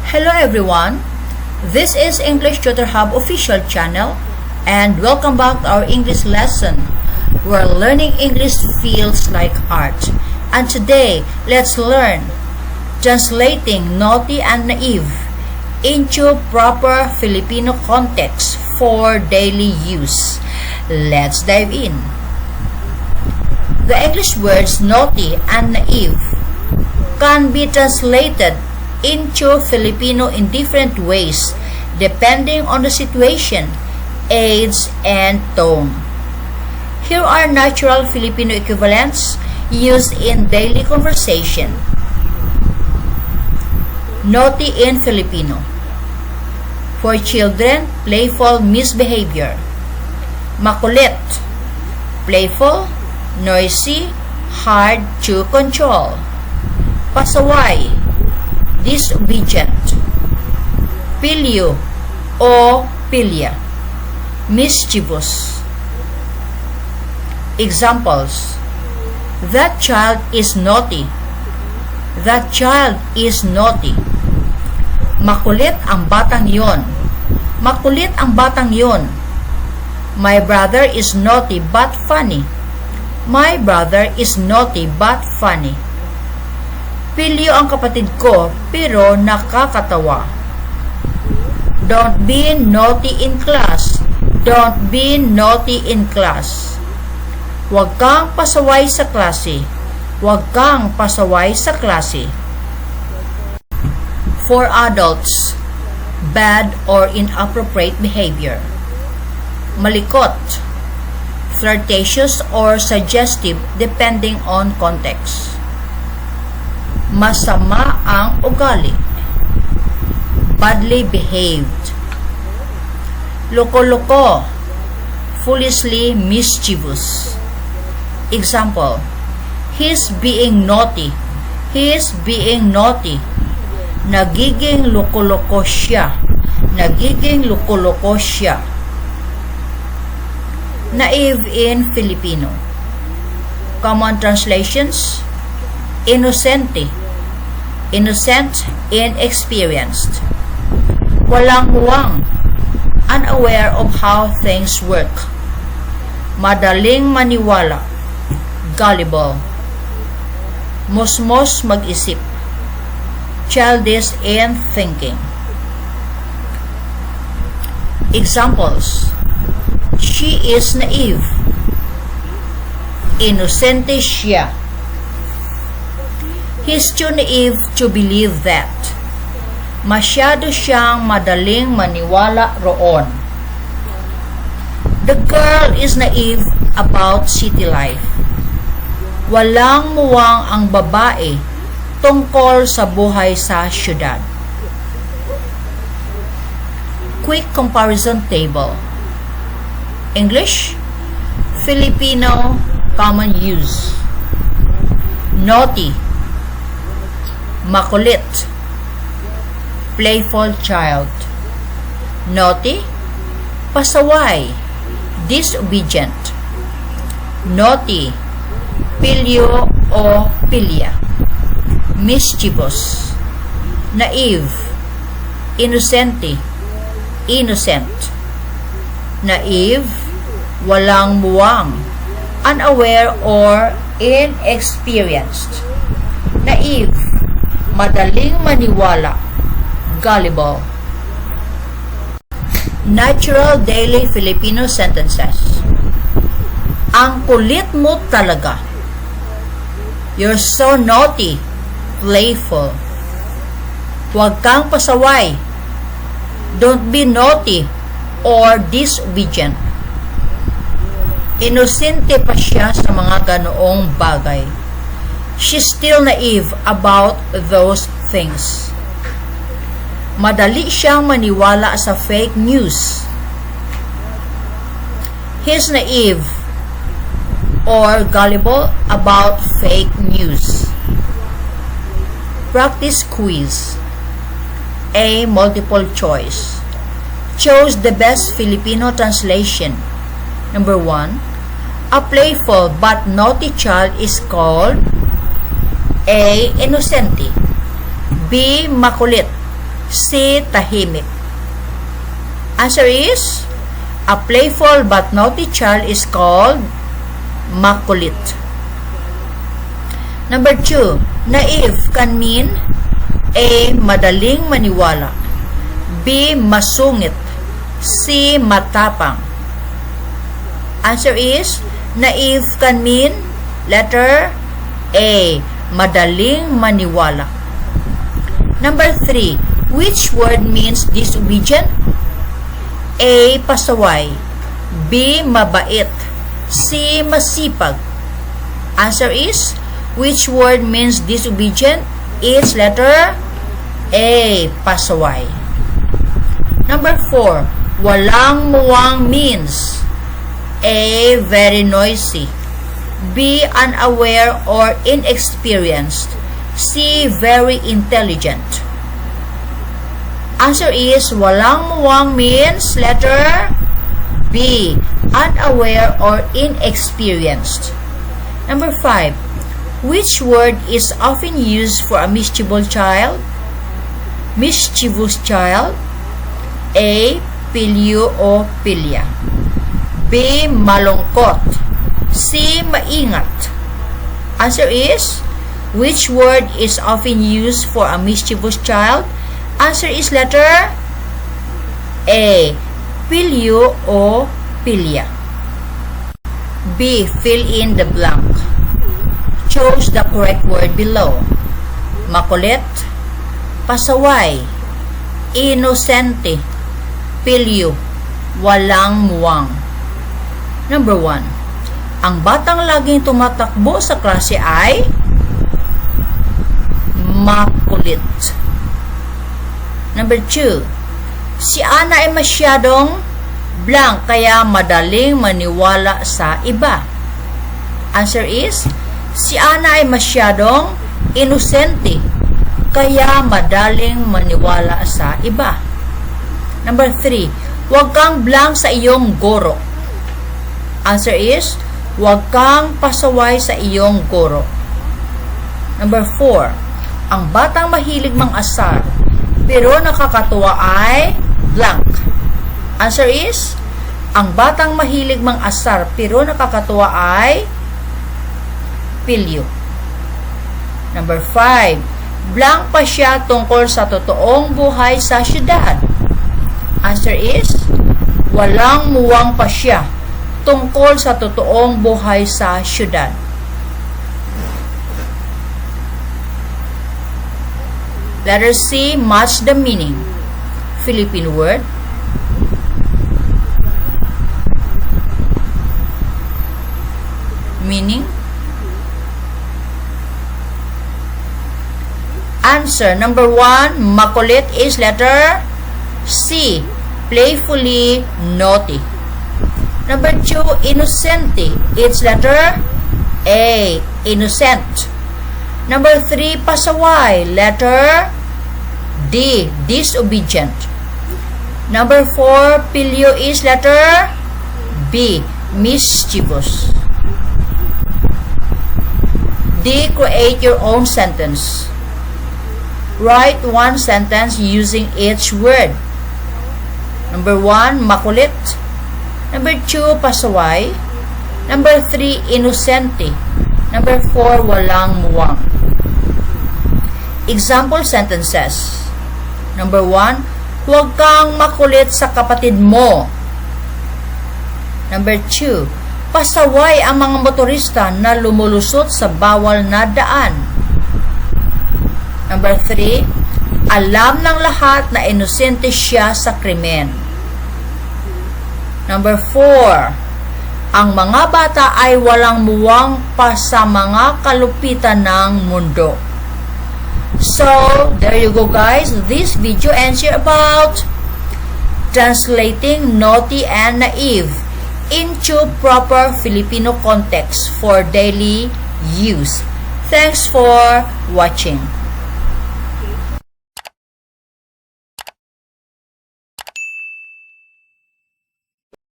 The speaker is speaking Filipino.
Hello everyone, this is English Tutor Hub official channel and welcome back to our English lesson where learning English feels like art. And today, let's learn translating naughty and naive into proper Filipino context for daily use. Let's dive in. The English words naughty and naive can be translated into Filipino in different ways depending on the situation, age, and tone. Here are natural Filipino equivalents used in daily conversation. Naughty in Filipino. For children, playful misbehavior. Makulit. Playful, noisy, hard to control. Pasaway. Disobedient. Pilyo o pilya. Mischievous. Examples: that child is naughty. That child is naughty. Makulit ang batang yon. Makulit ang batang yon. My brother is naughty but funny. My brother is naughty but funny. Pilyo ang kapatid ko, pero nakakatawa. Don't be naughty in class. Don't be naughty in class. Huwag kang pasaway sa klase. Huwag kang pasaway sa klase. For adults, bad or inappropriate behavior. Malikot, flirtatious or suggestive depending on context. Masama ang ugali. Badly behaved. Loko-loko. Foolishly mischievous. Example: he's being naughty. He's being naughty. Nagiging loko-loko siya. Nagiging loko-loko siya. Naive in Filipino. Common translations: innocente. Innocent, inexperienced. Walang muwang, unaware of how things work. Madaling maniwala, gullible. Musmos mag-isip, childish in thinking. Examples: she is naive. Inosente siya. He's too naive to believe that. Masyado siyang madaling maniwala roon. The girl is naive about city life. Walang muwang ang babae tungkol sa buhay sa syudad. Quick comparison table. English, Filipino, common use. Naughty, makulit, playful child. Naughty, pasaway, disobedient. Naughty, pilyo o pilya. Mischievous. Naive, inosente, innocent. Naive, walang muwang, unaware or inexperienced. Naive, madaling maniwala, gullible. Natural daily Filipino sentences. Ang kulit mo talaga. You're so naughty, playful. Huwag kang pasaway. Don't be naughty or disobedient. Inosente pa siya sa mga ganoong bagay. She's still naive about those things. Madali siyang maniwala sa fake news. He's naive or gullible about fake news. Practice quiz. A. Multiple choice. Choose the best Filipino translation. Number 1. A playful but naughty child is called A. Inosente. B. Makulit. C. Tahimik. Answer is, a playful but naughty child is called makulit. Number 2, naive can mean A. Madaling maniwala, B. Masungit, C. Matapang. Answer is, naive can mean letter A. Madaling maniwala. Number 3, which word means disobedient? A. Pasaway, B. Mabait, C. Masipag. Answer is, which word means disobedient? It's letter A. Pasaway. Number 4, walang muwang means A. Very noisy, B. Unaware or inexperienced, C. Very intelligent. Answer is, walang muwang means letter B. Unaware or inexperienced. Number 5, which word is often used for a mischievous child? Mischievous child. A. Pilyo o pilya, B. Malungkot, C. Maingat. Answer is, which word is often used for a mischievous child? Answer is letter A. Pilyo o pilya. B. Fill in the blank. Choose the correct word below. Makulit, pasaway, inosente, pilyo, walang muwang. Number 1, ang batang laging tumatakbo sa klase ay makulit. Number 2, si Ana ay masyadong blank kaya madaling maniwala sa iba. Answer is, si Ana ay masyadong inosente kaya madaling maniwala sa iba. Number 3, huwag kang blank sa iyong guro. Answer is, huwag kang pasaway sa iyong guro. Number 4, ang batang mahilig mang-asar pero nakakatuwa ay blank. Answer is, ang batang mahilig mang-asar pero nakakatuwa ay pilyo. Number 5, blank pa siya tungkol sa totoong buhay sa syudad. Answer is, walang muwang pa siya tungkol sa totoong buhay sa syudad. Letter C, match the meaning. Philippine word. Meaning. Answer, number 1, makulit is letter C, playfully naughty. Number 2, innocente, it's letter A, innocent. Number 3, pasaway, letter D, disobedient. Number 4, pilyo is letter B, mischievous. D, create your own sentence. Write one sentence using each word. Number 1, makulit. Number 2, pasaway. Number 3, inosente. Number 4, walang muwang. Example sentences. Number 1, huwag kang makulit sa kapatid mo. Number 2, pasaway ang mga motorista na lumulusot sa bawal na daan. Number 3, alam ng lahat na inosente siya sa krimen. Number 4, ang mga bata ay walang muwang pa sa mga kalupitan ng mundo. So, there you go guys. This video ends here about translating naughty and naive into proper Filipino context for daily use. Thanks for watching.